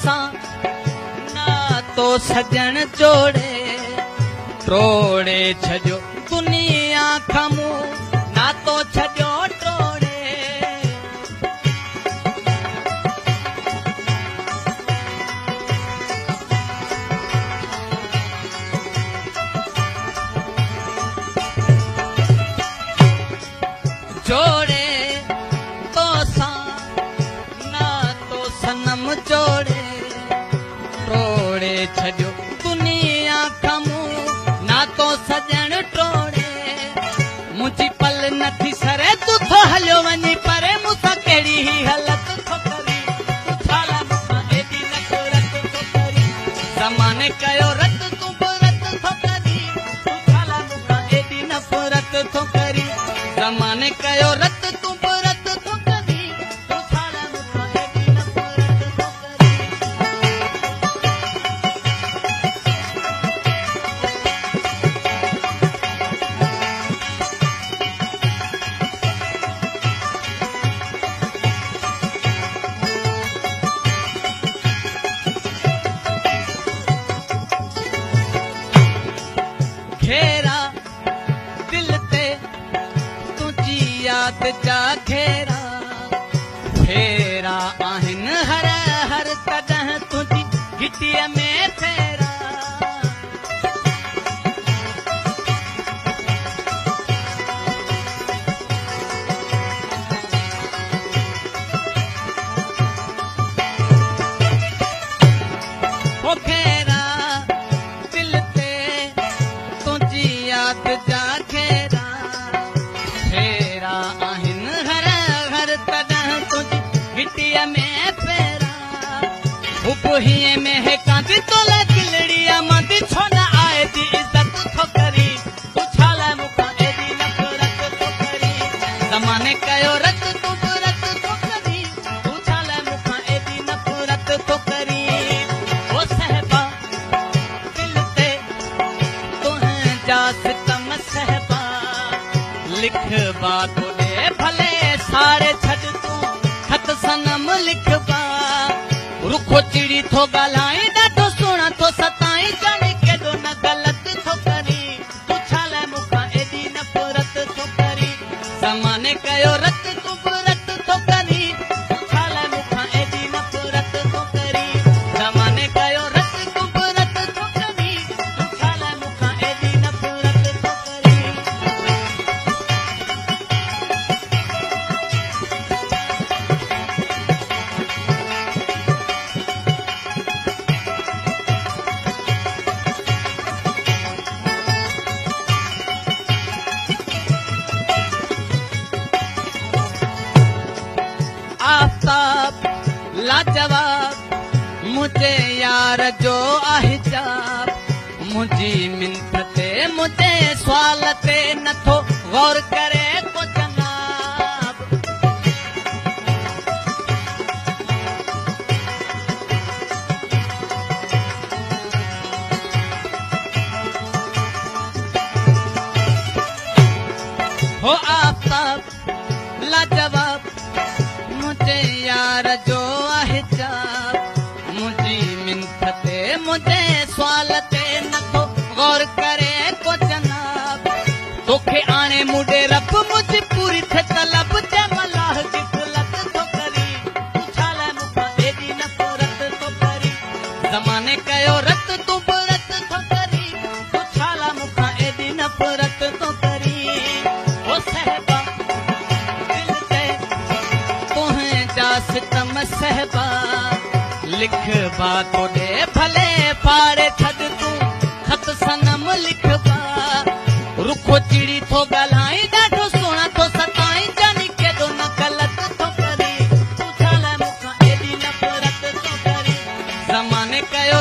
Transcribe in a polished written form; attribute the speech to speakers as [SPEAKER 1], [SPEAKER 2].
[SPEAKER 1] सां नातो सजण जोड़े टोड़े छॾियो दुनिया खां मूं नातो छॾियो टोड़े जोड़े तो सां नातो सनम जोड़े टोड़े छॾियो दुनिया खां मूं नातो सजण टोड़े मुंहिंजी पल नथी सरे तूं थो हलियो वञी परे मूंसां कहिड़ी ही हालत थो करी तूं छाला मूंखां एॾी नफ़रत थो करी ज़माने कयो रत तूं बि रत थो करी तूं छाला मूंखां एॾी नफ़रत थो करी ज़माने कयो रत तूं बि रत थो करी तूं छाला मूंखां एॾी नफ़रत थो करी घेरा दिल ते तुंहिंजी याद जा घेरा फेरा आहिनि हर हर तॾहिं तुंहिंजी घिटीअ में फेरा ओ घेरा दिल ते तुंहिंजी याद जा घेरा फेरा आहिनि हर हर तॾहिं तुंहिंजी घिटीअ में फेरा हू हीअं में हेकां थी तोले दिलड़ीअ मां थी छो न आहे थी इज़त थो करी तूं छा लाइ मूंखां एॾी नफ़रत थो करी ज़माने कयो रत तूं बि रत थो करी तूं छा लाइ मूंखां एॾी नफ़रत थो करी ओ साहिबा दिल ते तुंहिंजा सितम साहिबा लिखबा तोॾे भले साड़े छॾ तूं खत सनम लिखबा रुखो चिड़ी थो ॻाल्हाए ॾाढो सुहिणा थो सताई ॼाणे केॾो न ग़लति थो करी तूं छा लाइ मूंखां एॾी नफ़रत थो करी ज़माने कयो रत तूं बि रत थो करी तूं छा लाइ मूंखां एॾी नफ़रत थो करी ज़माने कयो रत तूं बि रत थो करी तूं छा लाइ मूंखां एॾी नफ़रत थो करी आफ़ताब लाजवाब मुझे यार जो अहिजाब मुंहिंजी मिंत ते मुंहिंजे सुवाल ते नथो गौर करे को जनाब हो आफ़ताब लाजवाब मुझे यार जो अहिजाब मुंहिंजी मिंत ते मुंहिंजे सुवाल ते नथो गौर करे को जनाब तोखे आणे मुंडे रब मुंहिंजी पूरी थे तलब ते मलाह जी गुलत थो करी तूं छा लाइ मूंखां एॾी नफ़रत थो करी ज़माने कयो रत तूं बि रत थो करी तूं छा लाइ मूंखां एॾी नफ़रत थो करी ओ साहिबा दिल ते तुंहिंजा सितम साहिबा लिखबा तोॾे भले फाड़े छॾ तूं खत सनम लिखबा रुखो चिड़ी थो ॻाल्हाए ॾाढो सुहिणा थो सताई ॼाणी केॾो न ग़लति थो करी तूं छा लाइ मूंखां एॾी नफ़रत थो करी ज़माने कयो